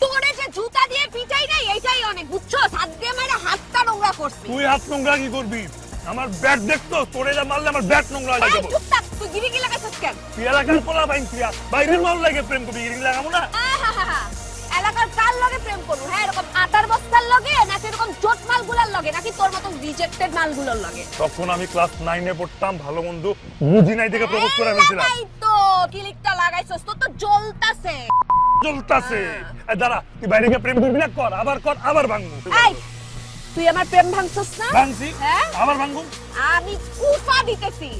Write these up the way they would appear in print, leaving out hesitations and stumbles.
তোরে যে জুতা দিয়ে পিটাই নাই এইটাই অনেক, বুঝছো? হাত দিয়ে মেরে হাতটা নোংরা করছিস। তুই হাত নোংরা কি করবি? আমার ব্যাট দেখতো, তোরে যা মারলে আমার ব্যাট নোংরা হয়ে যাবে। চুপ থাক, তুই গিরি গিলা কাছস কেন? তুই এলাকার পোলা বাইন তুই বাইরের মাল লাগে প্রেম করবি, গিরি লাগাবো না? আহাহাহা, এলাকার কার লগে প্রেম করবো? হ্যাঁ, এরকম আটার বস্তার লগে নাকি এরকম জোট মালগুলার লগে নাকি তোর মতন রিজেক্টেড মালগুলোর লগে? তখন আমি ক্লাস 9 এ পড়তাম, ভালো মন্দ বুঝি নাই দেখে প্রপোজ করে ফেলছিলাম। এই তো ক্লিকটা লাগাইছস, তোর তো জ্বলতাছে। চলতাছে। এই দাঁড়া, তুই বাইরে গিয়ে প্রেম করবি না? কর, আবার ভাঙবো। এই, তুই আমার প্রেম ভাঙছস না? ভাঙছি, হ্যাঁ? আবার ভাঙবো। আমি কুফা দিতেছি,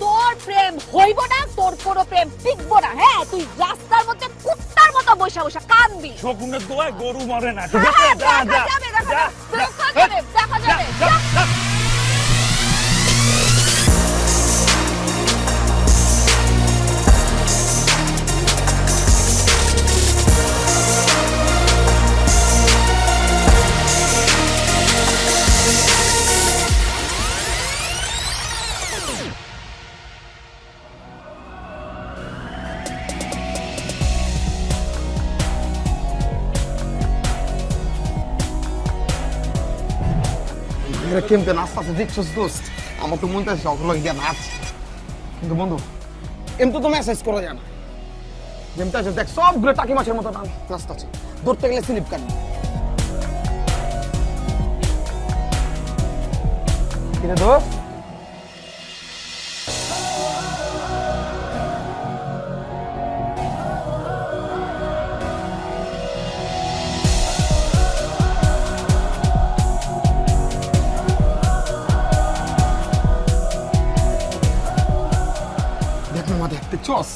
তোর প্রেম হইব না, তোর কোনো প্রেম টিকবো না। হ্যাঁ, তুই রাস্তার মধ্যে কুত্তার মতো বসে বসে কাঁদবি। শকুনের দোয়ায় গরু মরে না, ঠিক আছে? হ্যাঁ, যা দেখা যা যাবে, দেখা যা, যাবে, দেখা যা, যাবে, দেখা যা, যাবে। যা, যা। এরা কেমতে নাস্তা আছে দেখছস দোস্ত, আমার তো মন চাইছে ওগুলো গিয়ে নাচ, কিন্তু বন্ধু এমনি তো মেসেজ করা যায় না। যেমন আছে দেখ সবগুলো টাকি মাছের মতো নাস্তা আছে, ধরতে গেলে স্লিপ কাটবে। কিরে দোস্ত, দেখছস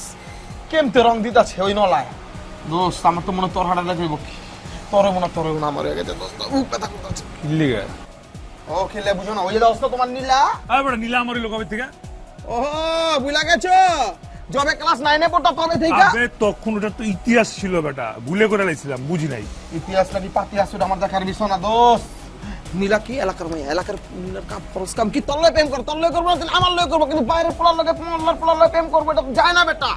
কেমতে রং দিতাছে ওই নলায়। দোস্ত আমার তো মনে তোর হাঁটা দেখব কি, তোরে মনে আমার হয়ে গেছে দোস্ত, ব্যথা করতেছে। লিগা ও খেলে বুঝো না, ওই যে দোস্ত তোমার নীলা, আরে বড় নীলা আমারই লোক থেকে। ও বুঝলা গেছো, যবে ক্লাস 9 এ পড়তা তবে থেকে। আবে তখন ওটা তো ইতিহাস ছিল বেটা, ভুলে করে লাইছিলাম, বুঝি নাই। ইতিহাস লাগি পাতিহাস ওটা আমার দেখার বিষয় না দোস্ত। নীলা কি এলাকার মেয়ে, এলাকার নীলার কাপ খরচ কাম কি তল্লে প্রেম কর, তল্লে করবো না তাহলে আমার লয়ে করবো, কিন্তু বাইরের পোলার লগে মোল্লার পোলার লগে প্রেম করবো এটা তো যায় না বেটা।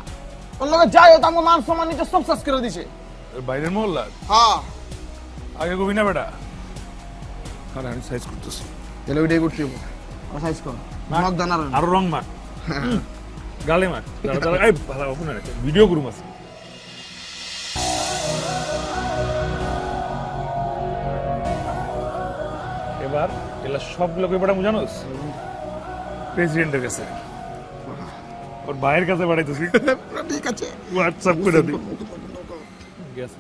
ওর লগে যায় ও তো আমার মান সম্মান নিতে সব শেষ করে দিছে। বাইরের মহল্লা হ্যাঁ আগে কবি না বেটা। আরে আমি সাইজ করতেছি, তাহলে ওইটাই করতে হবে, আর সাইজ কর নক দানার আরো রং মার, গালে মার। এই ভালো ওখানে রেখে ভিডিও করুম আছে। এবার এলা সবগুলো কই পাঠাবো জানোস? প্রেসিডেন্টের কাছে, ওর ভাইয়ের কাছে পাঠাইতেছি। ঠিক আছে হোয়াটসঅ্যাপ করে দিই, গেছে।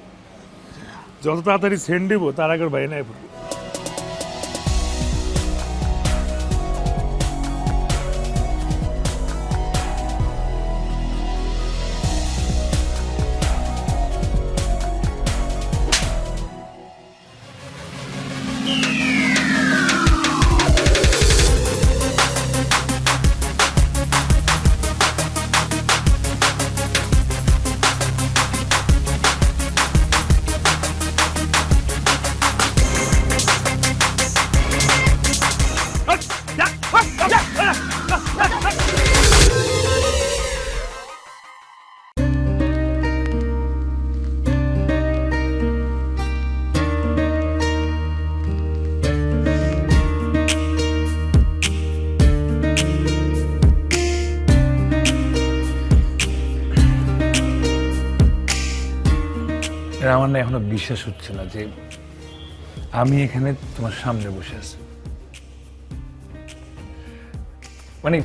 যত তাড়াতাড়ি সেন্ড দিব তার আগে ওর ভাই নাই পড়বে। আমার না এখনো বিশ্বাস হচ্ছে না যে আমি এখানে তোমার সামনে বসে আছি। মানে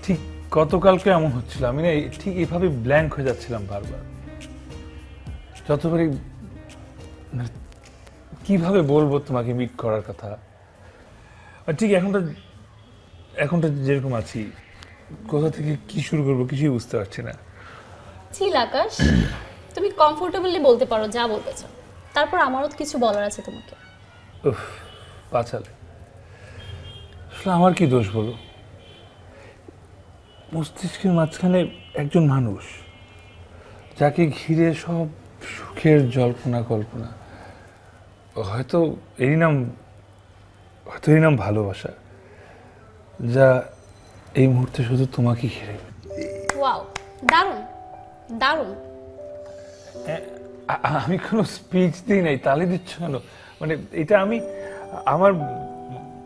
ঠিক গতকালকে এমন হচ্ছিল, আমি না ঠিক এইভাবে ব্ল্যাঙ্ক হয়ে যাচ্ছিলাম বারবার। যতবারই কিভাবে বলবো তোমাকে মিট করার কথা, ঠিক এখনটা যেরকম আছি, কোথা থেকে কি শুরু করবো কিছুই বুঝতে পারছি না। চিল আকাশ, তুমি কমফোর্টেবলি বলতে পারো যা বলতে চাও, তারপর আমারও কিছু বলার আছে তোমাকে। পাছালে আসলে আমার কি দোষ বলো? মস্তিষ্কের মাঝখানে একজন মানুষ, যাকে ঘিরে সব সুখের জল্পনা কল্পনা, হয়তো এরই নাম ভালোবাসা, যা এই মুহূর্তে শুধু তোমাকে ঘিরে। ওয়াও, দারুণ দারুণ। আমি কোনো স্পিচ দিই নাই, তালে দিচ্ছ কেন? মানে এটা আমি আমার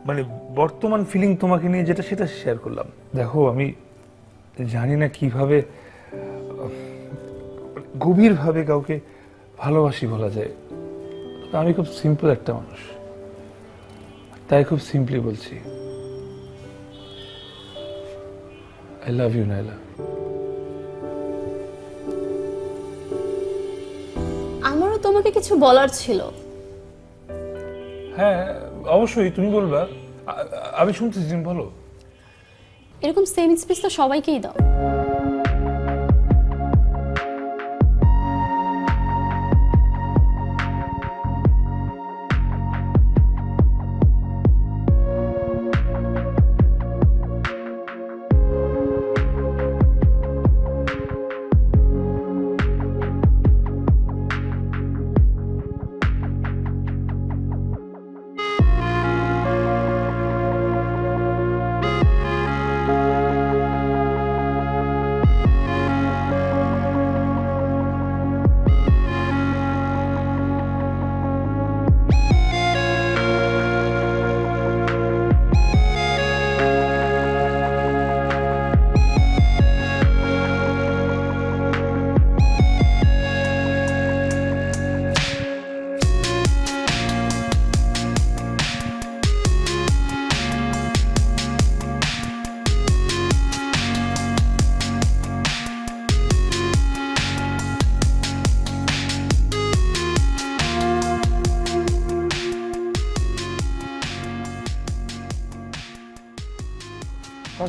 মানে বর্তমান ফিলিং তোমাকে নিয়ে যেটা সেটা শেয়ার করলাম। দেখো আমি জানি না কিভাবে গভীরভাবে কাউকে ভালোবাসি বলা যায়। আমি খুব সিম্পল একটা মানুষ, তাই খুব সিম্পলি বলছি, আই লাভ ইউ নাইলা। আমারও তোমাকে কিছু বলার ছিল। হ্যাঁ অবশ্যই, তুমি বলবা, আমি শুনতেছি, তুমি বলো। এরকম সেম স্পেস তো সবাইকেই দাও।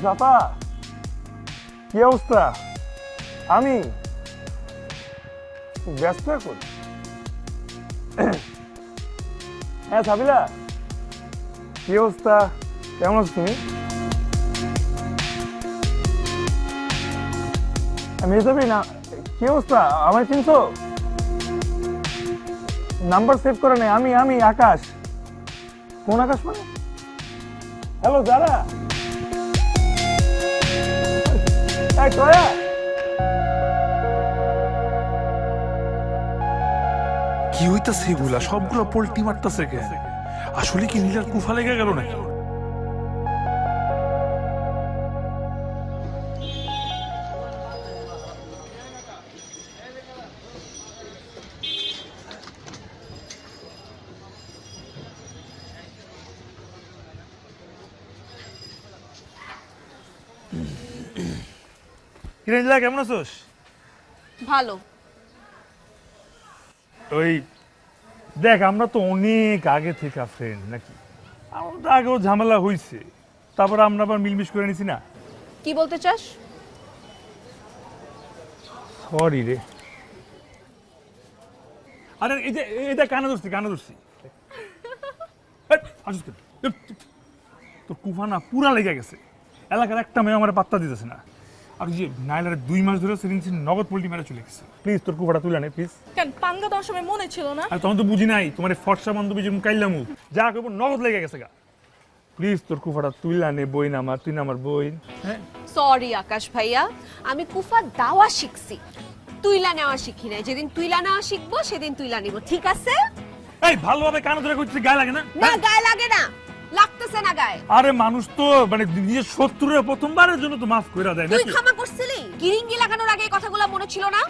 চাপা, কি অবস্থা? আমি ব্যস্ত এখন। হ্যাঁ সাবিলা, কি অবস্থা, কেমন আছো তুমি? মেজাবি না, কি অবস্থা, আমায় চিনছো? নাম্বার সেভ করে নেই। আমি আকাশ। কোন আকাশ মানে? হ্যালো যারা, কি হইতাছে এগুলা? সবগুলো পোল্টি মারতাছে কে? আসলে কি নীলার কুফা লেগে গেল নাকি? কিরে নীলা, কেমন আছোস? ভালো। ওই দেখ, আমরা তো অনেক আগে থেকে ফ্রেন্ড নাকি? আমার তো আগেও ঝামেলা হয়েছে, তারপর আমরা আবার মিলমিশ করে নিছি না। কি বলতে চাস? সরি রে। আরে এটা কানে ধরছি। তোর কুফা না পুরা লেগে গেছে। এলাকার একটা মেয়ে আমার পাত্তা দিতেছে না। আর যে নাইলারে 2 মাস ধরে সেদিন নগদ পোল্টি মেরে চলে গেছে। প্লিজ তোর কুফাটা তুলে নে প্লিজ। কেন পাঙ্গা দেওয়ার সময় মনে ছিল না? আর তখন তো বুঝি নাই তোমার ফর্সা বান্ধবী যেমন কাইলামু যা করবো নগদ লেগে গেছে গা। প্লিজ তোর কুফাটা তুইলা নে, বই না আমার, তুই না আমার বই। হ্যাঁ সরি আকাশ ভাইয়া, আমি কুফা দাওয়া শিখছি, তুইলা নেওয়া শিখি নাই। যেদিন তুইলা নেওয়া শিখবো সেদিন তুইলা নিব, ঠিক আছে? এই ভালোভাবে কানে ধরে কইছিস, গায়ে লাগে না? না গায়ে লাগে না, লাগতেছে না গায়ে। আরে মানুষ তো মানে নিজের শত্রুরে প্রথমবারের জন্য তো মাফ কইরা দেয় তুই নাকি? ক্ষমা করছিলি? গিরিঙ্গি লাগানোর আগে এই কথাগুলো মনে ছিল না?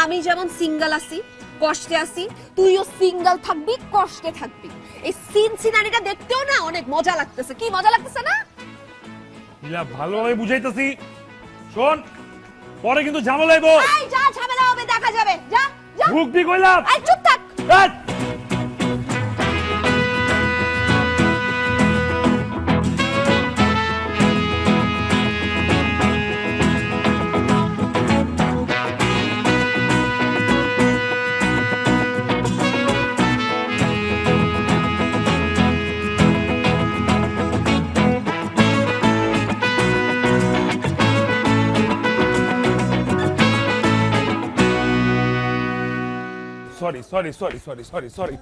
আমি যেমন সিঙ্গেল আছি, কষ্টে আছি, তুইও সিঙ্গেল থাকবি, কষ্টে থাকবি। এই সিন সিনারিটা দেখতেও না অনেক মজা লাগতেছে। কি মজা লাগতেছে না? ইলা ভালোভাবে বুঝাইতাছি, শোন পরে কিন্তু ঝামেলা হইব। এই যা, ঝামেলা হবে দেখা যাবে, যা যা। ভুগবি কইলাম। এই চুপ থাক। এই! সরি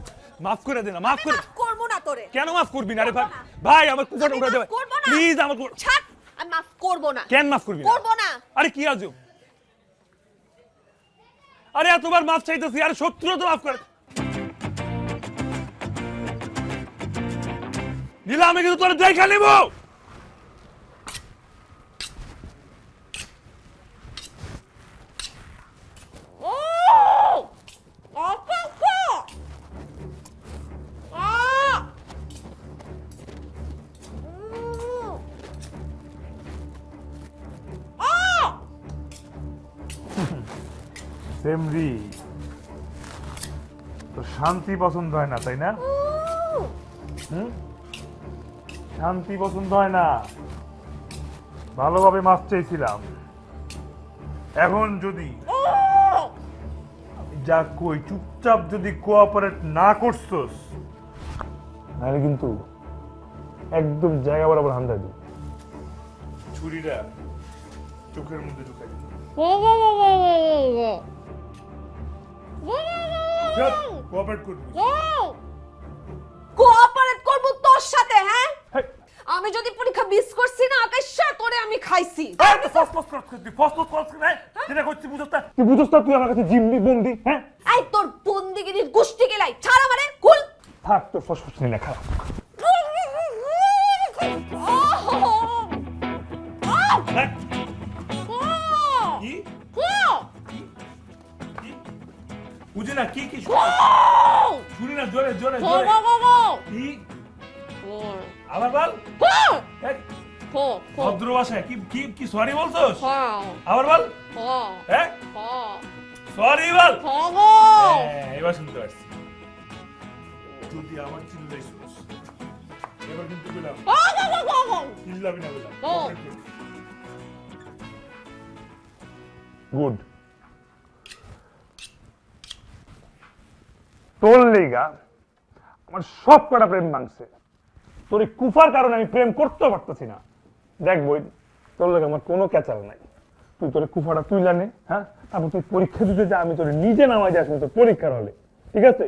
মাফ করে দে না, মাফ করে। মাফ করব না তোরে। কেন মাফ করবি না রে ভাই? ভাই আমার কুকুরটা উঠে দেবে প্লিজ, আমার ছাড়, আমি মাফ করব না। কেন মাফ করবি না? করব না। আরে কি আজব, আরে এতবার মাফ চাইতেছি, আরে শত্রু তো মাফ করে। নীলা আমি কিন্তু তোর দেখা নিব। সেমরি, তো শান্তি পছন্দ হয় না তাই না? শান্তি পছন্দ হয় না, ভালোভাবে মাছ চাইছিলাম। এখন যদি যা কই চুপচাপ যদি কোঅপারেট না করছস, তাহলে কিন্তু একদম জায়গা বরাবর হামদা দিই, ছুরিটা চোখের মধ্যে ঢুকাই দিই। কোঅপারেট করবি? কোঅপারেট করব তোর সাথে? হ্যাঁ, আমি যদি পরীক্ষা মিস করছি না আকাশা তোরে আমি খাইছি। তুই আমার কাছে জিম্মি বন্দি, হ্যাঁ? এই তোর বন্দিগিরির গোষ্ঠী গেলাই ছাড়া মানে কুল থাক, তোর ফসফস নিয়ে খারাপ। বুঝি না কি কি শুনি না, জোরে জোরে জোরে কি আবার বল। ভদ্র ভাষায় কি কি কি সরি বলছস? আবার বল। হ্যাঁ সরি বল। এবার শুনতে পারছি, যদি আবার চিল্লাইছস এবার কিন্তু বললাম চিল্লাবি না, বললাম গুড। তোর লেগা আমার সব কটা প্রেম ভাঙছে, তোর এই কুফার কারণে আমি প্রেম করতেও পারতেছি না। দেখ বই, তোর লেগে আমার কোনো ক্যাচাল নাই, তুই তোর কুফাটা তুইলা নে, হ্যাঁ? তারপর তুই পরীক্ষা দিতে যা, আমি তোর নিজে নামাই যাস তোর পরীক্ষার হলে, ঠিক আছে?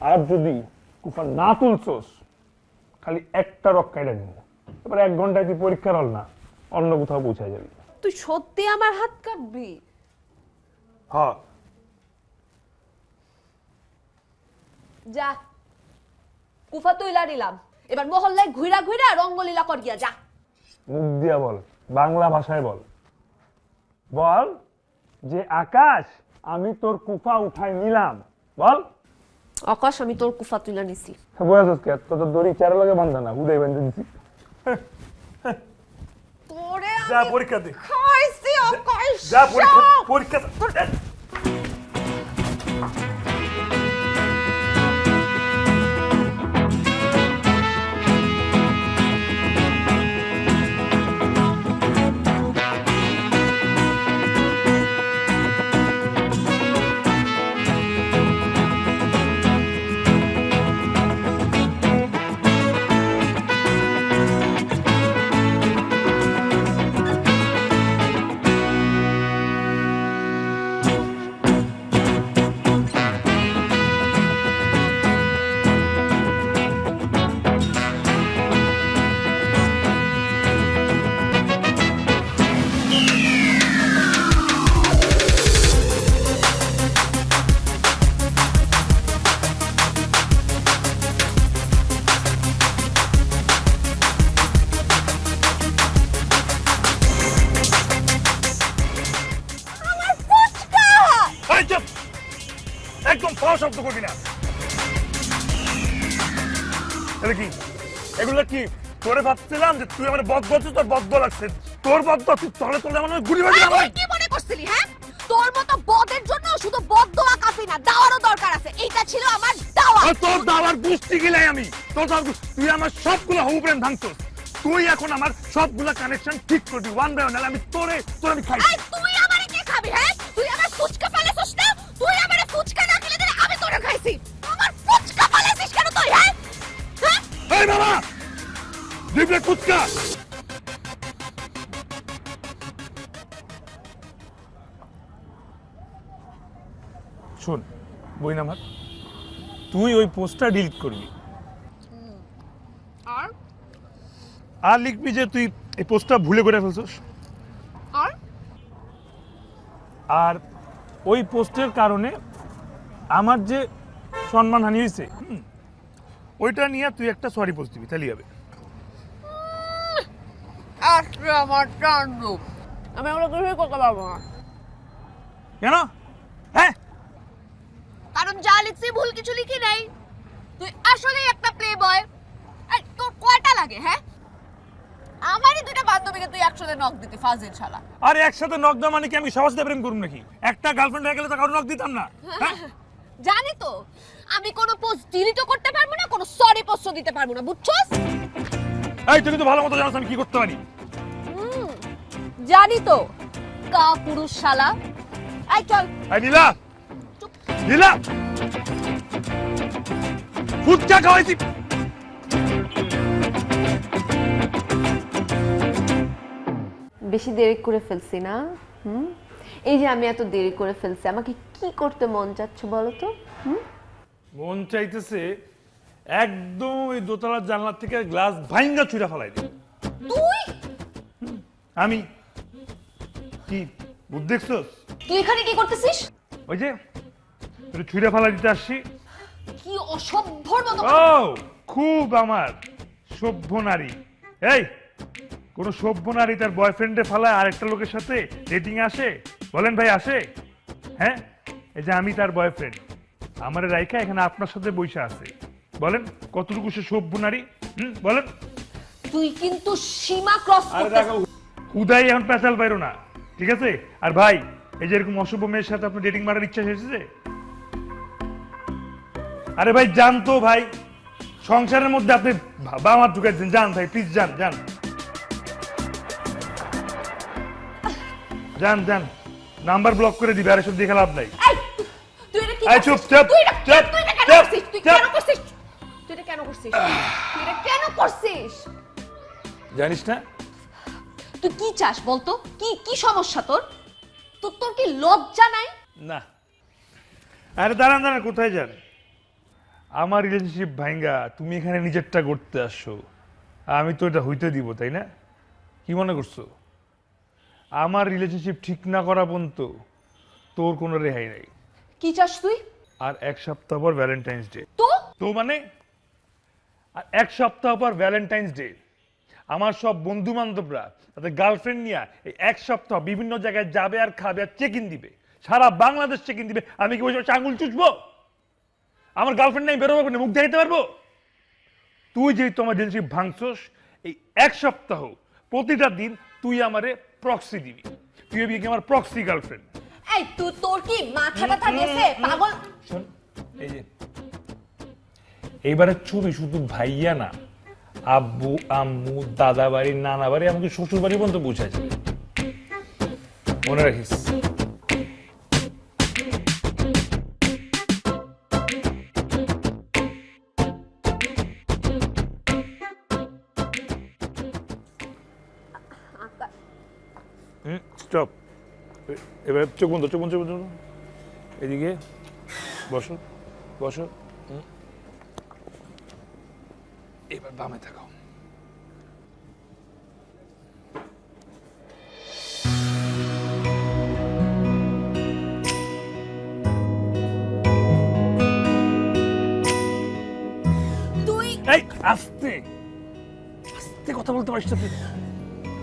আর যদি কুফা না তুলছস খালি একটা রক্ষাইটা দিব, এবার 1 ঘন্টায় তুই পরীক্ষার হল না অন্য কোথাও পৌঁছে যাবি। তুই সত্যি আমার হাত কাটবি? হ্যাঁ যা, কুফা তুইলা দিলাম, এবার মহল্লায় ঘুরা ঘুরা রঙ্গলীলা করিয়া যা। মুখ দিয়া বল, বাংলা ভাষায় বল। বল যে আকাশ আমি তোর কুফা উঠাই নিলাম, বল। আকাশ আমি তোর কুফা তুইলা নিছি। বয়াসস কে? তোর দড়ি চার লগে বান্ধা না, উদয় বান্ধে দিছি। তোরে যা আমি পরীক্ষা দে, খাইছি আকাশ। যা পরীক্ষা পরীক্ষা। একদম পাওয়া শব্দ করবি না। এটা কি? এগুলো কি? তোরে ভাবছিলাম যে তুই আমার বদ বলছিস, তোর বদ লাগছে, তোর বদ তুই তলে তলে আমার গুলি বাজি আমার। কি মনে করছিলি? হ্যাঁ, তোর মতো বদের জন্য শুধু বদ দোয়া কাফি না, দাওয়ারও দরকার আছে। এইটা ছিল আমার দাওয়া। তোর দাওয়ার বুঝতে গেলাই আমি তোর তুই আমার সবগুলো হবু প্রেম ভাঙছস। তুই এখন আমার সবগুলা কানেকশন ঠিক করবি ওয়ান বাই ওয়ান, আমি তোর আমি খাই। তুই আমারে কি খাবি? হ্যাঁ, তুই আমার ফুচকা পালাছিস না? তুই আমারে ফুচকা না খেলে দিলে আমি তোরে খাইছি। আমার ফুচকা পালাছিস কেন তুই? হ্যাঁ এই বাবা দিবলে ফুচকা। শোন বই না, তুই ওই পোস্টটা ডিলিট করবি আর লিখবি যে তুই এই পোস্টটা ভুলে করে ফেলছিস। আর ওই পোস্টের কারণে আমার যে সম্মানহানি হয়েছে, ওইটা নিয়ে তুই একটা সরি পোস্ট দিবি, তাহলেই হবে। আজকে আমার টান্ডু, আমি ওগুলো কিছুই করতে পারবো না। কেন? হ্যাঁ, কারণ যা লিখছি ভুল কিছু লিখি নাই। তুই আসলেই একটা প্লে বয়। তোর কয়টা লাগে? হ্যাঁ, আমারই দুইটা বান্ধবীকে তুই একসাথে নক দিতে ফাজিল শালা। আরে একসাথে নক দেওয়া মানে কি আমি সবার সাথে প্রেম করুম নাকি? একটা গার্লফ্রেন্ড হয়ে গেলে তো কারো নক দিতাম না। হ্যাঁ? জানি তো, আমি কোনো পোস্ট ডিলিটও করতে পারবো না, কোনো সরি পোস্টও দিতে পারবো না, বুঝছস? এই তুই তো ভালো মতো জানাস আমি কি করতে পারি। জানি তো, কা পুরুষ শালা। এই চল। এই নীলা, নীলা, ফুচকা খাওয়াইছি। বেশি দেরি করে ফেলছি না? এই যে আমি এত দেরি করে ফেলছি, আমাকে কি করতে মন চাচ্ছে বলো তো? মন চাইতেছে একদম ওই দোতলার জানলা থেকে গ্লাস ভাঙ্গা ছুঁড়া ফেলাই দিই। তুই আমি কি বুঝ দেখছস? তুই এখানে কি করতেছিস? ওই যে তুই ছুঁড়া ফেলাই দিতে আসছি। কি অসভ্যর মতো। ও খুব আমার সভ্য নারী। এই কোন সভ্য নারী তার বয়ফ্রেন্ডে ফালায় আরেকটা লোকের সাথে ডেটিং আসে? বলেন ভাই, আসে? হ্যাঁ, এই যে আমি তার বয়ফ্রেন্ড, আমার রাইখা এখানে আপনার সাথে বইসা আছে, বলেন কতটুকু সে সভ্য নারী? বলেন। তুই কিন্তু সীমা ক্রস আরে করতেছিস। দেখো, হুদাই এখন পেঁচাল পাইরো না, ঠিক আছে? আর ভাই, এই যে এরকম অসভ্য মেয়ের সাথে আপনার ডেটিং মারার ইচ্ছা হয়েছে? আরে ভাই যান তো ভাই, সংসারের মধ্যে আপনি বাবা ঢুকাচ্ছেন, যান ভাই প্লিজ, যান যান যান যান, নাম্বার ব্লক করে দিবে, আর এসব দেখে লাভ নাই। এই, তুই এটা কি এই চুপ, করছিস? চুপ, তুই এটা চুপ, তুই এটা কেন চুপ, করছিস? তুই চুপ। কেন করছিস? তুই এটা কেন করছিস? তুই এটা কেন করছিস? জানিস না তুই কি চাস বলতো? কি কি সমস্যা তোর? তোর কি লজ্জা নাই? না, আরে দাঁড়ান দাঁড়ান, কোথায় যান? আমার রিলেশনশিপ ভাঙ্গা তুমি এখানে নিজেরটা করতে আসছো, আমি তো এটা হইতে দিব, তাই না? কি মনে করছো আমার রিলেশনশিপ ঠিক না করা পর্যন্ত তোর কোনো রেহাই নাই? কি চাস তুই? আর এক সপ্তাহ পর ভ্যালেন্টাইন্স ডে। তো তো মানে আর এক সপ্তাহ পর ভ্যালেন্টাইন্স ডে, আমার সব বন্ধু বান্ধবরা তাদের গার্লফ্রেন্ড নিয়ে এই এক সপ্তাহ বিভিন্ন জায়গায় যাবে আর খাবে আর চেক ইন দিবে, সারা বাংলাদেশ চেক ইন দিবে। আমি কি বসে আঙুল চুষবো? আমার গার্লফ্রেন্ড নিয়ে বেরোবো, মুখ দেখাইতে পারবো? তুই যেহেতু আমার রিলেশনশিপ ভাঙছস, এই এক সপ্তাহ প্রতিটা দিন তুই আমারে প্রক্সি দিবি, তুই হবি কি আমার প্রক্সি গার্লফ্রেন্ড। এই তুই, তোর কি মাথা ব্যথা গেছে পাগল? শোন, এই যে এইবারের ছবি শুধু ভাইয়া না, আব্বু আম্মু দাদা বাড়ি নানা বাড়ি এমনকি শ্বশুর বাড়ি পর্যন্ত পৌঁছে যাবে, মনে রাখিস। স্টপ, এবার চোখ বন্ধ, চোখ বন্ধ, চোখ বন্ধ। এদিকে বসো, বসো। এবার বামে থাকো। তুই এই আস্তে আস্তে কথা বলতে পারিস না তুই?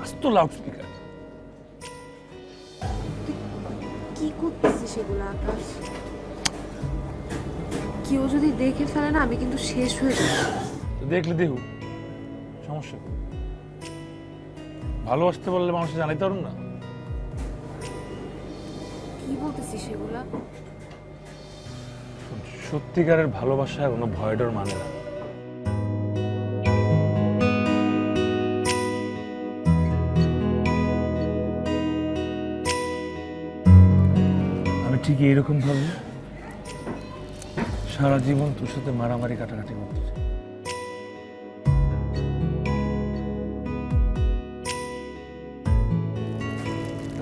আস্ত লাউড স্পিকার। কি করতেছিস সেগুলো আকাশ? কেউ যদি দেখে ফেলে না, আমি কিন্তু শেষ হয়ে যাব। দেখলে দেখুক, সমস্যা কি? ভালোবাসতে পারলে মানুষ জানাইতে পারুন না? কি বলতেছিস সেগুলা? সত্যিকারের ভালোবাসার কোনো ভয় ডর মানে না। আমি ঠিক এইরকম ভাবে সারা জীবন তোর সাথে মারামারি কাটাকাটি করতে চাই।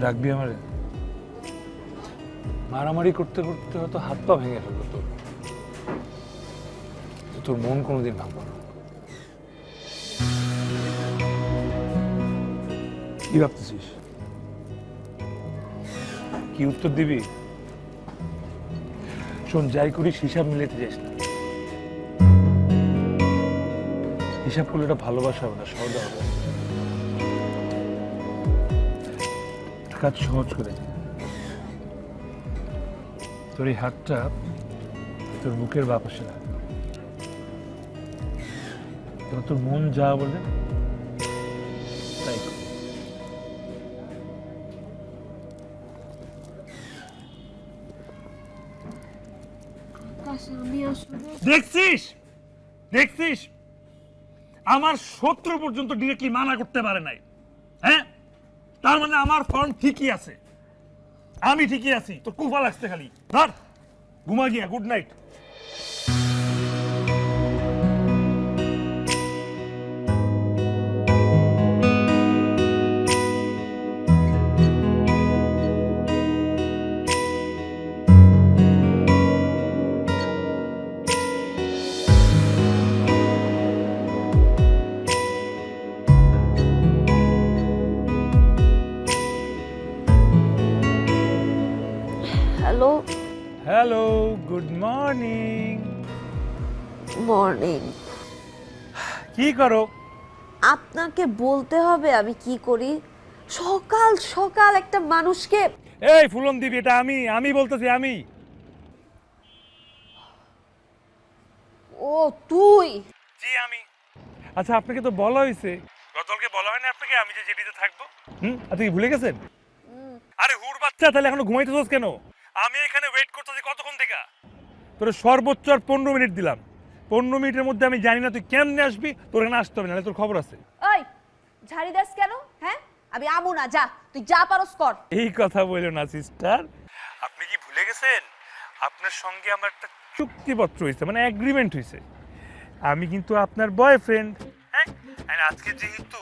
রাখবি আমারে? মারামারি করতে করতে হয়তো হাত পা ভেঙে ফেলবো তোর, তোর মন কোনোদিন ভাঙবো না। কি ভাবতেছিস? কি উত্তর দিবি? শোন, যাই করিস হিসাব মিলাতে যাস না। হিসাব করলে এটা ভালোবাসা হবে না, সহজে হবে। কাজ সহজ করে দে। তোর এই হাতটা তোর বুকের বাপাসে রাখ। তোর মন যা বলে তাই কর। দেখছিস দেখছিস আমার শত্রু পর্যন্ত ডিরেক্টলি মানা করতে পারে নাই। হ্যাঁ, তার মানে আমার ফর্ম ঠিকই আছে, আমি ঠিকই আছি। তোর কুফা লাগছে খালি। ধর ঘুমা গিয়া, good night. Hello, hello, good morning. Morning. কি করো? আপনাকে বলতে হবে আমি কি করি? সকাল সকাল একটা মানুষকে। এই ফুলন দিবি, এটা আমি বলতেছি, আমি। ও তুই? জি আমি। আচ্ছা, আপনাকে তো বলা হয়েছে, গতকালকে বলা হয়নি আপনাকে আমি যে জেডিতে থাকবো? আপনি কি ভুলে গেছেন? আরে হুর বাচ্চা, তাহলে এখনো ঘুমাইতেছস কেন? আমি এখানে ওয়েট করতেছি কতক্ষণ থেকে। তোর সর্বোচ্চ আর 15 মিনিট দিলাম। 15 মিনিটের মধ্যে আমি জানি না তুই কেমনে আসবি, তোর এখানে আসতে হবে, নাহলে তোর খবর আছে। ওই ঝাড়ি দাস কেন? হ্যাঁ, আমি আমু না, যা তুই যা পারস কর। এই কথা বললো না সিস্টার। আপনি কি ভুলে গেছেন আপনার সঙ্গে আমার একটা চুক্তিপত্র হয়েছে, মানে এগ্রিমেন্ট হয়েছে। আমি কিন্তু আপনার বয়ফ্রেন্ড। হ্যাঁ, আর আজকে যেহেতু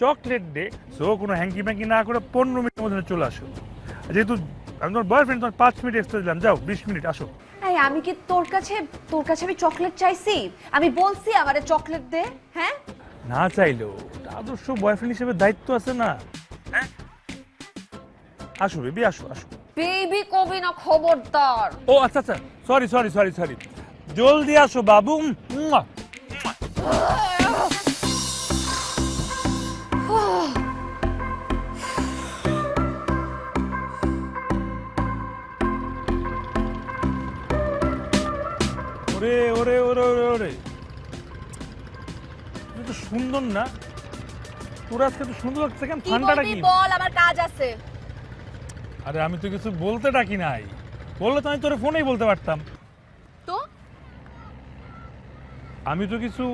চকলেট ডে, সো কোনো হ্যাঙ্কি ম্যাঙ্কি না করে 15 মিনিটের মধ্যে চলে আসো। যেহেতু আমি তোমার বয়ফ্রেন্ড, তোমার 5 মিনিট এক্সট্রা দিলাম, যাও 20 মিনিট আসো। এই আমি কি তোর কাছে আমি চকলেট চাইছি? আমি বলছি আমারে চকলেট দে। হ্যাঁ, না চাইলেও আদর্শ বয়ফ্রেন্ড হিসেবে দায়িত্ব আছে না? হ্যাঁ, আসো বেবি, আসো আসো। বেবি কবি না, খবরদার। ও আচ্ছা আচ্ছা, সরি সরি সরি সরি, জলদি আসো বাবু। মুয়া, মুয়া। ওরে ওরে ওরে ওরে ওরে, তুই তো সুন্দর না? তোর আজকে তো সুন্দর লাগছে কেন? কি ঠান্ডাটা বলবি কি? বল, আমার কাজ আছে। আরে আমি তো কিছু বলতে ডাকি নাই, বললে তো আমি তোর ফোনেই বলতে পারতাম। তো আমি তো কিছু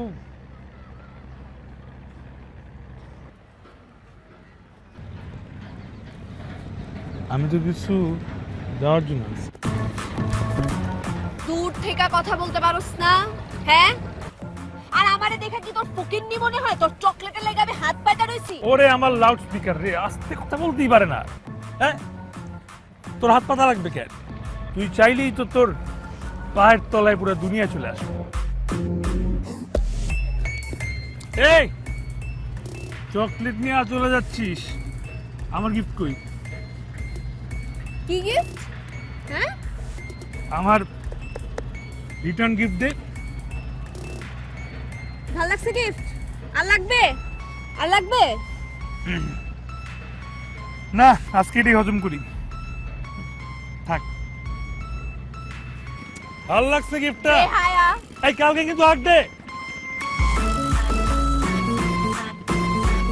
দেওয়ার জন্য আনছি। দূর থেকে কথা বলতে পারোস না? হ্যাঁ, আর আমারে দেখা কি তোর ফকিন্নি মনে হয়? তোর চকলেটের লেগে আমি হাত পাইতা রইছি? ওরে আমার লাউড স্পিকার রে, আস্তে কথা বলতেই পারে না। হ্যাঁ, তোর হাত পাতা লাগবে কেন? তুই চাইলেই তো তোর পায়ের তলায় পুরো দুনিয়া চলে আসবে। এই চকলেট নিয়ে আর চলে যাচ্ছিস, আমার গিফট কই? কি গিফট? হ্যাঁ, আমার রিটার্ন গিফট দে। ভাল লাগছে গিফট? আর লাগবে? আর লাগবে? না, আজকে এটাই হজম করি, থাক। ভালো লাগছে গিফটটা? এ হায়া, এই কালকে কিন্তু হাক দে,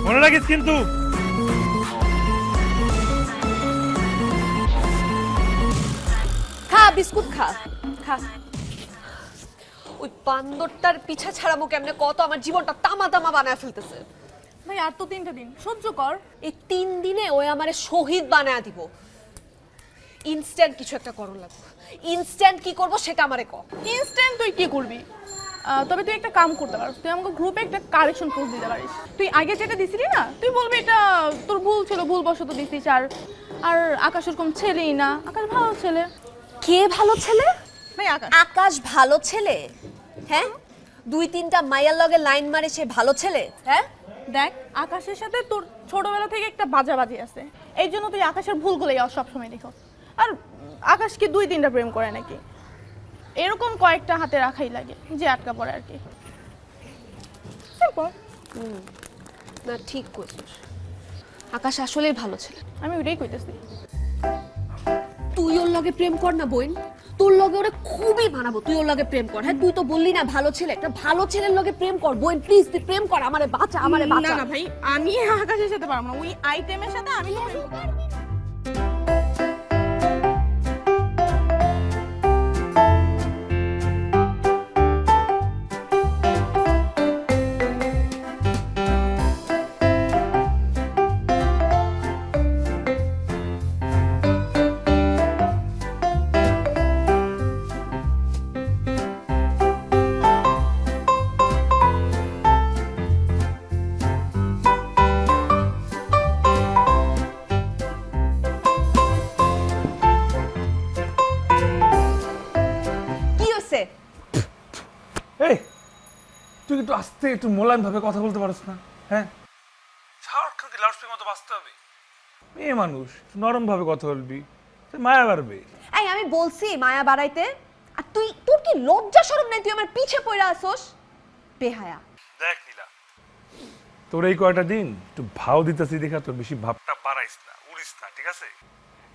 মনে রাখিস কিন্তু। খা বিস্কুট খা, খা। ওই বান্দরটার পিছা ছাড়ামো কেমনে কত? আমার জীবনটা তামা তামা বানায় ফেলতেছে। ভাই আর তো 3টা দিন সহ্য কর। এই 3 দিনে ওই আমারে শহীদ বানায় দিব। ইনস্ট্যান্ট কিছু একটা করো লাগবে। ইনস্ট্যান্ট কি করব সেটা আমারে ক। ইনস্ট্যান্ট তুই কি করবি? তবে তুই একটা কাম করতে পারিস, তুই আমাকে গ্রুপে একটা কারেকশন পোস্ট দিতে পারিস। তুই আগে যেটা দিছিলি না, তুই বলবি এটা তোর ভুল ছিল, ভুলবশত দিছিস। আর আকাশ ওরকম ছেলেই না, আকাশ ভালো ছেলে। কে ভালো ছেলে? ভাই আকাশ। আকাশ ভালো ছেলে? হ্যাঁ, 2-3টা মাইয়ার লগে লাইন মারে সে ভালো ছেলে? হ্যাঁ, দেখ আকাশের সাথে তোর ছোটবেলা থেকে একটা বাজাবাজি আছে, এই জন্য তুই আকাশের ভুলগুলোই সবসময় দেখো। আর আকাশ কি 2-3টা প্রেম করে নাকি? এরকম কয়েকটা হাতে রাখাই লাগে, যে আটকা পড়ে আর কি। না ঠিক কইছিস, আকাশ আসলেই ভালো ছেলে। আমি ওইটাই কইতেছি। তুই ওর লগে প্রেম কর না বোন, তোর লগে ওরে খুবই মানাবো, তুই ওর লগে প্রেম কর। হ্যাঁ তুই তো বললি না ভালো ছেলে, একটা ভালো ছেলের লগে প্রেম কর বোন, প্লিজ তুই প্রেম কর, আমারে বাঁচা, আমারে না বাঁচা। না ভাই, আমি আকাশের সাথে পারবো না, ওই আইটেমের সাথে আমি কি হইছে? এই তুই একটু আস্তে একটু মোলায়েম ভাবে কথা বলতে পারছ না? হ্যাঁ সারাক্ষণ কি লাউড স্পিকার মতো বাঁচতে হবে? মেয়ে মানুষ, নরম ভাবে কথা বলবি, মায়া বাড়বে। এই আমি বলছি মায়া বাড়াইতে, আর তুই, তোর কি লজ্জা শরম নাই? তুই আমার পিছে পড়ে আসোস, বেহায়া। দেখ নীলা, তোর এই কয়টা দিন একটু ভাও দিতেছি দেখা তোর বেশি ভাবটা বাড়াইস না, উড়িস না, ঠিক আছে?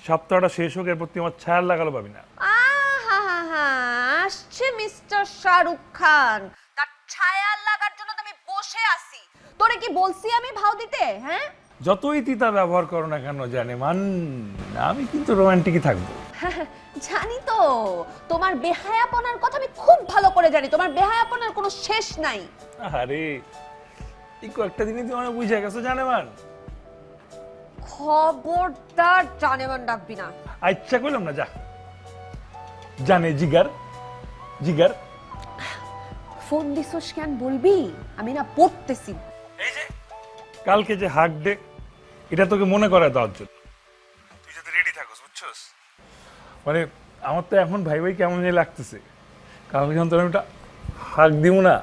সপ্তাহটা শেষ হোক, এরপর তুই আমার ছায়ার লাগালো পাবি না। আহা, আসছে মিস্টার শাহরুখ খান, তার ছায়া লাগার জন্য তো আমি বসে আছি। তোরে কি বলছি আমি ভাও দিতে? হ্যাঁ যতই তিতা ব্যবহার করো না কেন জানে মান, আমি কিন্তু রোমান্টিকই থাকবো। জানি তো, তোমার বেহায়াপনার কথা আমি খুব ভালো করে জানি, তোমার বেহায়াপনার কোনো শেষ নাই। আরে এই কয়েকটা দিনই তুই অনেক বুঝে গেছো জানে মান। খবরদার জানেমান ডাকবি না। আচ্ছা কইলাম না, যা জানে জিগার জিগার। ফোন দিছস কেন বলবি? আমি না পড়তেছি। এই যে কালকে যে হাক ডে, এটা তোকে মনে করায় দেওয়ার জন্য, তুই যাতে রেডি থাকস, বুঝছস? মানে আমার তো এখন ভাই ভাই কেমন জানি লাগতেছে, কালকে যখন তোর আমি একটা হাক দিব না,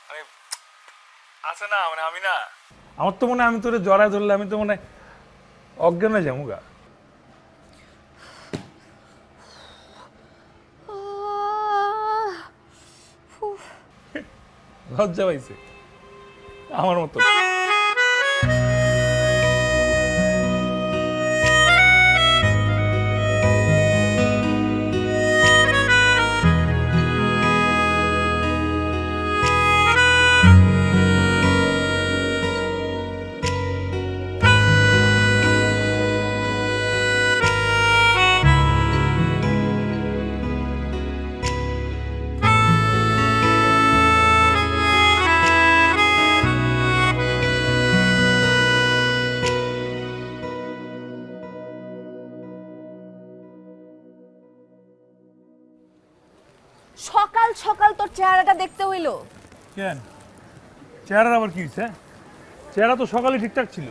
মানে আছে না, মানে আমি না, আমার তো মনে হয় আমি তোরে জড়ায় ধরলে আমি তো মনে হয় অজ্ঞান হয়ে যাবো গা। লজ্জা পাইছে আমার মতো। সকাল সকাল তোর চেহারাটা দেখতে হইলো? কেন চেহারার আবার কি হয়েছে? চেহারা তো সকালে ঠিকঠাক ছিল,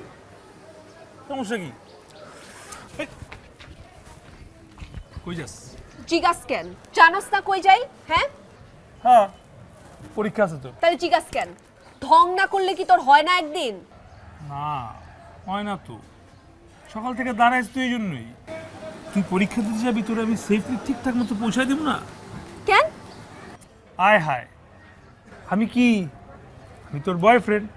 সমস্যা কি? কই যাস? জিগাস কেন? জানোস না কই যাই? হ্যাঁ হ্যাঁ পরীক্ষা আছে তোর। তাহলে জিগাস কেন? ঢং না করলে কি তোর হয় না একদিন? না হয় না তো, সকাল থেকে দাঁড়াইস তুই এই জন্যই। তুই পরীক্ষা দিতে যাবি, তোর আমি সেফলি ঠিকঠাক মতো পৌঁছায় দেব না? কেন? আয় হায়, আমি কি, আমি তোর বয়ফ্রেন্ড,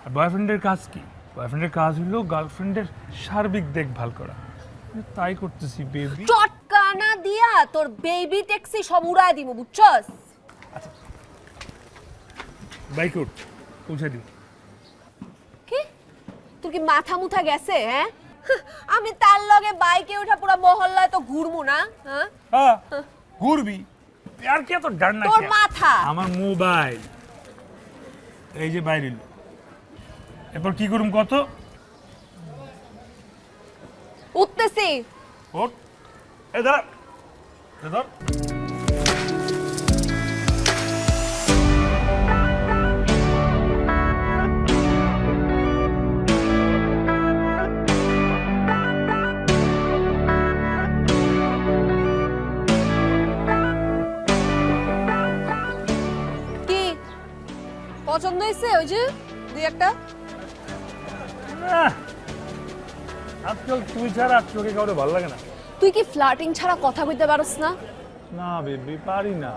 আর বয়ফ্রেন্ডের কাজ কি? বয়ফ্রেন্ডের কাজ হলো গার্লফ্রেন্ডের সার্বিক দেখভাল করা, আমি তাই করতেছি বেবি। চটকানা দিয়া তোর বেবি ট্যাক্সি সব উড়ায় দিব, বুঝছস? বাইক উঠ, পৌঁছায় দিব। কি তোর কি মাথা মুথা গেছে? হ্যাঁ আমি তার লগে বাইকে উঠা পুরো মহল্লায় তো ঘুরমু না? হ্যাঁ হ্যাঁ ঘুরবি, আর কি এত ডার না? তোর মাথা। আমার মোবাইল এই যে বাইরে, এরপর কি করুম কত? উঠতেছি। ওঠ, এই দাঁড়া, এই ধর। কি পছন্দ হয়েছে? ওই যে দুই একটা। আজকাল তুই ছাড়া আর চোখে কাউরে ভালো লাগে না। তুই কি ফ্লার্টিং ছাড়া কথা কইতে পারস না? না বেবি পারি না।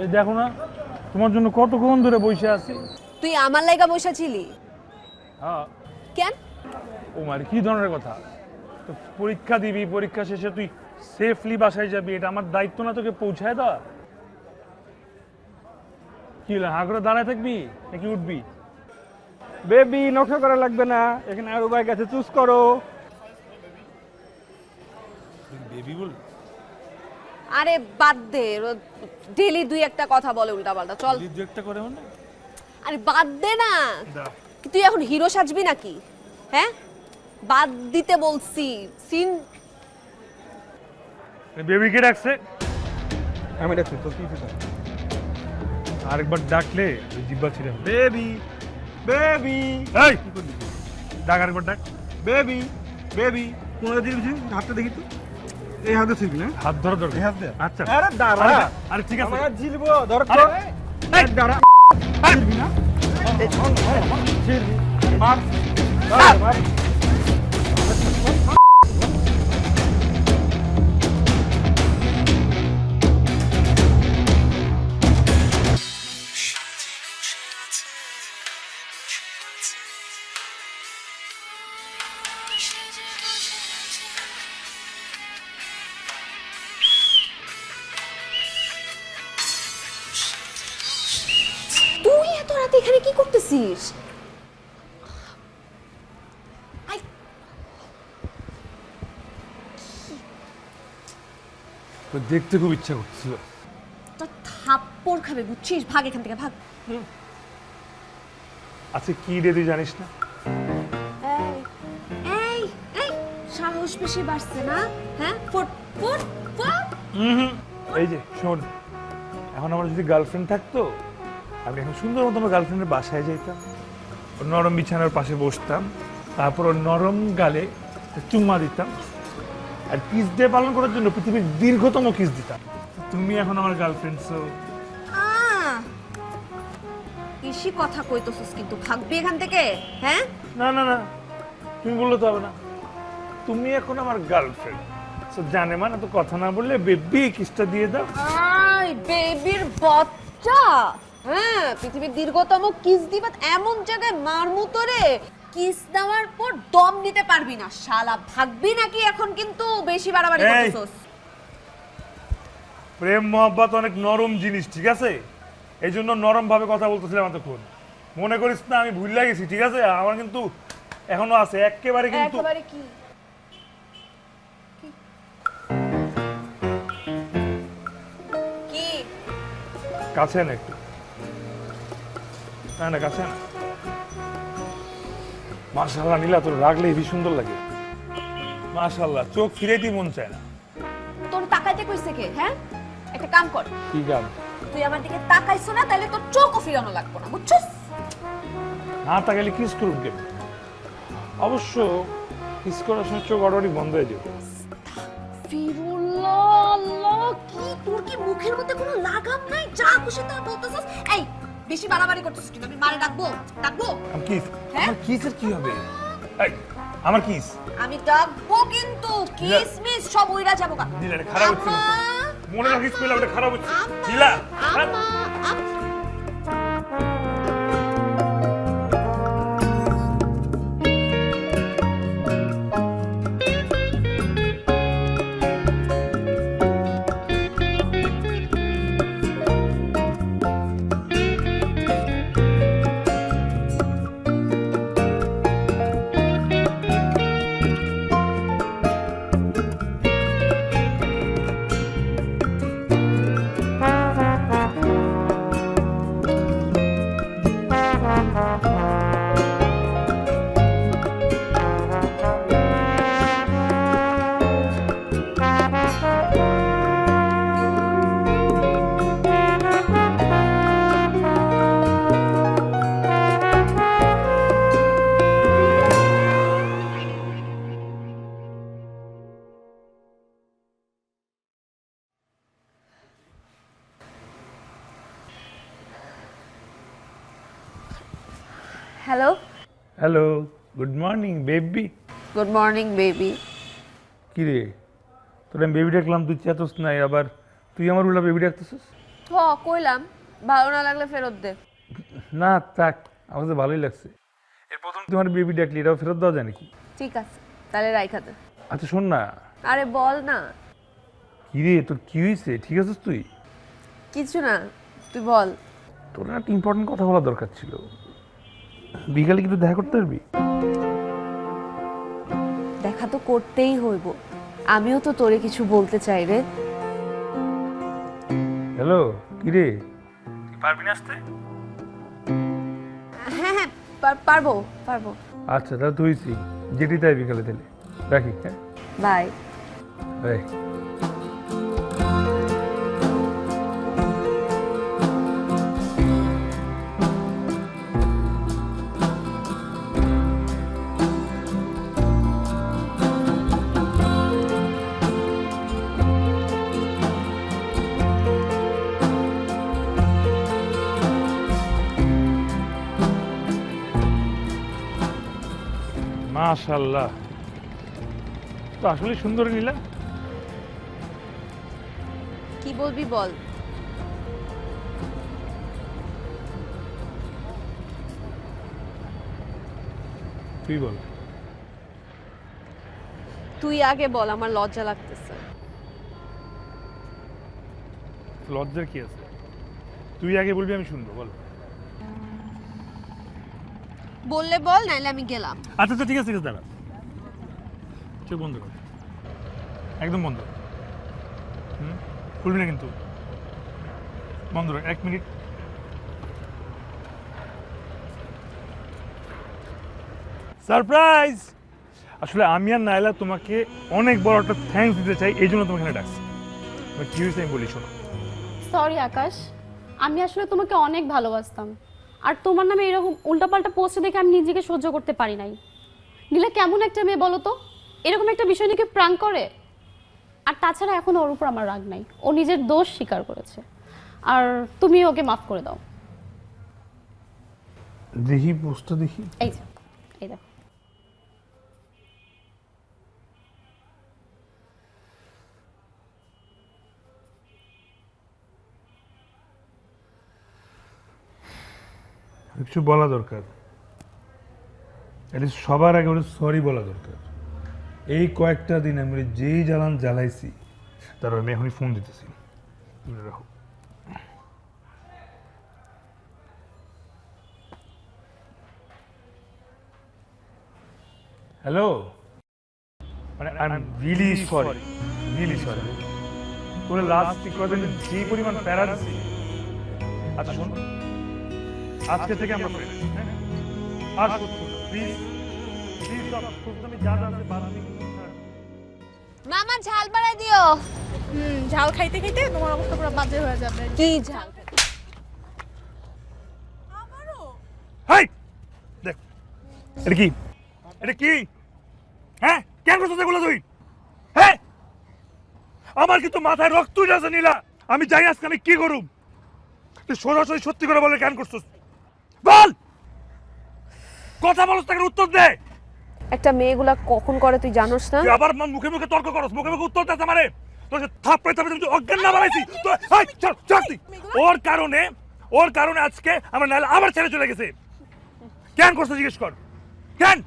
এই দেখো না তোমার জন্য কতক্ষণ ধরে বসে আছি। তুই আমার লাইগা বসেছিলি হ্যাঁ। কেন? ও মানে কি ধরনের কথা? তো পরীক্ষা দিবি, পরীক্ষা শেষে তুই সেফলি বাসায় যাবি, এটা আমার দায়িত্ব না তোকে পৌঁছায় দেওয়া? কি হলো, হা করে দাঁড়ায় থাকবি নাকি উঠবি? বেবি নকশা করা লাগবে না, এখানে আরো বাইক আছে, চুজ করো। বেবি বল। আরে বাদ দে, ডেলি দুই একটা কথা বলে উল্টা পাল্টা। চল। দু একটা করে মানে? আরে বাদ দে না। দা। তুই এখন হিরো সাজবি নাকি? হ্যাঁ, বাদ দিতে বলছি। সিন বেবিকে ডাকছে। আমি ডাকছি তো কি কথা? আরেকবার ডাকলে ওই জিব্বা ছিঁড়ে ফেলবে। বেবি বেবি এই ডাক, আরেকবার ডাক। বেবি বেবি কোন হাতে দিবি? হাতটা দেখি তো। এই হাতে ছিবি না? হাত ধরো দরকার। এই হাত দে। আচ্ছা আরে দাঁড়া। আরে ঠিক আছে। আমার ঝিলবো ধর তো। আরে, এই, দাঁড়া। ছিলবি না? ছিলবি। মার। মার। তুই এত রাতে এখানে কি করতেছিস? তো দেখতে খুব ইচ্ছা করছিল। তো থাপ্পড় খাবে, বুঝছিস? ভাগ এখান থেকে, ভাগ। আচ্ছা কি রে তুই জানিস না? এই এই এই সাহস বেশি বাড়ছে না? হ্যাঁ, ফুট ফুট ফুট। এই যে শোন, এখন আমার যদি গার্লফ্রেন্ড থাকতো, আমি এখন সুন্দর মতো আমার গার্লফ্রেন্ডের বাসায় যাইতাম, ওর নরম বিছানার পাশে বসতাম, তারপর ওর নরম গালে চুম্মা দিতাম, আর কিস ডে পালন করার জন্য পৃথিবীর দীর্ঘতম কিস দিতাম। তুমি এখন আমার গার্লফ্রেন্ড। বেশি কথা কইতেছিস কিন্তু, ভাগবি এখান থেকে। হ্যাঁ, না না না, তুমি বললে তো হবে না, তুমি এখন আমার গার্লফ্রেন্ড। জানে মানে তো কথা না বললে বেবি কিসটা দিয়ে দাও। আই বেবির বাচ্চা। হ্যাঁ, পৃথিবীর দীর্ঘতম কিস দিবা এমন জায়গায় মারমু তোরে, কিস দেওয়ার পর দম নিতে পারবি না। শালা ভাগবি নাকি? এখন কিন্তু বেশি বাড়াবাড়ি এই। করতেছস। প্রেম মহব্বত অনেক নরম জিনিস, ঠিক আছে? এই জন্য নরম ভাবে কথা বলতেছিলাম এতক্ষণ। মনে করিস না আমি ভুল গেছি, ঠিক আছে? আমার কিন্তু এখনো আছে একেবারে, কিন্তু একেবারে কি? কি? কাছে না একটু, না না কাছে না। মাশাআল্লাহ নীলা, তোর রাগলে হেবি সুন্দর লাগে। মাশাআল্লাহ, চোখ ফিরাইতে মন চায় না। তোর তাকাইতে কইছে কে? হ্যাঁ, একটা কাম কর, কি গান? তুই আমার দিকে তাকাইছো না, তাহলে তোর চোখও ফিরানো লাগবে না, বুঝছস? না তাকাইলে কিস করুন কেন? অবশ্য কিস করার সময় চোখ অটোমেটিক বন্ধ হয়ে যাবে। ফিরুল্লাহ, আল্লাহ, কি তোর কি মুখের মধ্যে কোনো লাগাম নাই? যা খুশি তা বলতেছস। এই বেশি বাড়াবাড়ি করতেছিস কিন্তু। আমি মারে ডাকবো? ডাকবো? আমার কিস? হ্যাঁ? আমার কিসের কি হবে? এই আমার কিস? আমি ডাকবো কিন্তু কিসমিস সব উইরা যাবো গা। নীলা, এটা খারাপ হচ্ছে না তো? আম্মা, মনে রাখিস কইলাম এটা খারাপ হচ্ছে। আম্মা, নীলা, আম্মা, আম্মা। Hello, hello, good morning baby. Good morning baby. কি রে, তোর আমি বেবি ডাকলাম তুই চেতস নাই, আবার তুই আমার উল্টা বেবি ডাকতেছিস? হ কইলাম, ভালো না লাগলে ফেরত দে। না থাক, আমার তো ভালোই লাগছে। এর প্রথম তোমার বেবি ডাকলি, এটাও ফেরত দেওয়া যায় নাকি? ঠিক আছে, তাহলে রাইখা দে। আচ্ছা শোন না, আরে বল না। কিরে তোর কি হয়েছে? ঠিক আছিস তুই? কিছু না, তুই বল। তোর একটা ইম্পর্টেন্ট কথা বলা দরকার ছিল। বিকালে কিন্তু দেখা করতে পারবি? দেখা তো করতেই হইব, আমিও তো তোরে কিছু বলতে চাই রে। হ্যালো, কিরে তুই পারবি না আসতে? হ্যাঁ হ্যাঁ পারবো পারবো। আচ্ছা তাহলে তুই যেটি তাই বিকালে দিলে রাখি। হ্যাঁ বাই। বাই। মাশাআল্লাহ, তো আসলে সুন্দর নীলা। কি বলবি বল। তুই বল। তুই আগে বল, আমার লজ্জা লাগতেছে। লজ্জার কি আছে? তুই আগে বলবি, আমি শুনবো। বল। বললে বল, নাইলে আমি গেলাম। আচ্ছা আচ্ছা ঠিক আছে, ঠিক আছে, দাঁড়া। চোখ বন্ধ কর, একদম বন্ধ। খুলবি না কিন্তু, বন্ধ রাখ। 1 মিনিট। সারপ্রাইজ! আসলে আমি আর নাইলা তোমাকে অনেক বড় একটা থ্যাঙ্কস দিতে চাই, এই জন্য তোমাকে এখানে ডাকছি। কি হয়েছে আমি বলি, শোনো। সরি আকাশ, আমি আসলে তোমাকে অনেক ভালোবাসতাম, আর তোমার নামে এরকম উল্টাপাল্টা পোস্ট দেখে আমি নিজেকে সহ্য করতে পারি নাই। নীলা কেমন একটা মেয়ে বলো তো, এরকম একটা বিষয় নিয়ে প্রাঙ্ক করে? আর তাছাড়া এখন ওর উপর আমার রাগ নাই, ও নিজের দোষ স্বীকার করেছে, আর তুমি ওকে মাফ করে দাও। দেখি পোস্টটা দেখি। এই যে, এই দেখো। কিছু বলা দরকার, সবার আগে ওরা সরি বলা দরকার। এই কয়েকটা দিন আমি যেই জ্বালান জ্বালাইছি, তার আমি এখনই ফোন দিতেছি। রাখো। হ্যালো, মানে I am really sorry, really sorry. তোরে লাস্ট কদিন যে পরিমাণ প্যারা দিছি। আচ্ছা শোন, আজকে থেকে আমরা ফ্রেন্ড। আর প্লিজ প্লিজ তুমি যা যা আছে বাদ দিয়ে। মামা ঝাল বাড়াই দিও। ঝাল খাইতে খাইতে তোমার অবস্থা পুরো বাজে হয়ে যাবে। কি ঝাল? হাই দেখ, এটা কি? এটা কি? হ্যাঁ কেন করছিস এগুলো তুই? হ্যাঁ আমার কিন্তু মাথায় রক্ত উঠে আছে নীলা। আমি জানি আজকে আমি কি করুম। তুই সরাসরি সত্যি করে বলে কেন করছিস? বল, কথা বলছ, তাকে উত্তর দে। একটা মেয়েগুলা কখন করে তুই জানোস না? তুই আবার মুখে মুখে তর্ক করস, মুখে মুখে উত্তর দিতে আমারে। তোর থাপ্পড়ে থাপ্পড়ে তুই অজ্ঞান না বানাইছি। হাই চল চল তুই। ওর কারণে আজকে আমার নাইলা আবার ছেড়ে চলে গেছে। কেন করছিস জিজ্ঞেস কর, কেন?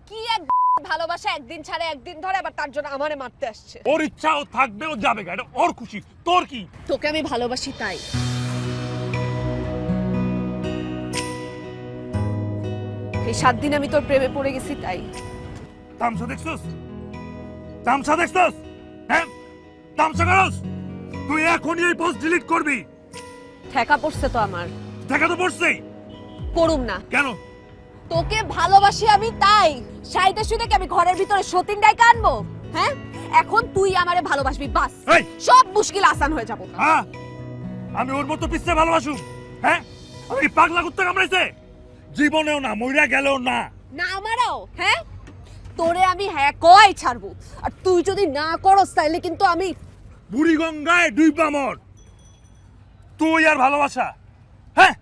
কি এক ভালোবাসা একদিন ছাড়ে একদিন ধরে, আবার তার জন্য আমারে মারতে আসছে। ওর ইচ্ছা, ও থাকবে, ও যাবে, এটা ওর খুশি। তোর কি? তোকে আমি ভালোবাসি তাই। এই 7 দিন আমি তোর প্রেমে পড়ে গেছি তাই। তামসা দেখছস? তামসা দেখছস? হ্যাঁ তামসা করস? তুই এখনই এই পোস্ট ডিলিট করবি। ঠেকা পড়ছে তো আমার। দেখা তো পড়ছেই। করুম না কেন? তোকে ভালোবাসি আমি তাই। সাইডে শুনে কি আমি ঘরের ভিতরে সতীন ডাইকা আনবো? হ্যাঁ এখন তুই আমারে ভালোবাসবি, বাস এই! সব মুশকিল আসান হয়ে যাবো। হ্যাঁ আমি ওর মতো পিছনে ভালোবাসুম? হ্যাঁ আমি কি পাগলা কুত্তা কামড়াইছে? জীবনেও না, মইরা গেলেও না। না আমারও, হ্যাঁ তোরে আমি হ্যাঁ কই ছাড়বো, আর তুই যদি না করস তাইলে কিন্তু আমি বুড়ি গঙ্গায় ডুইবা মর। তুই আর ভালোবাসা, হ্যাঁ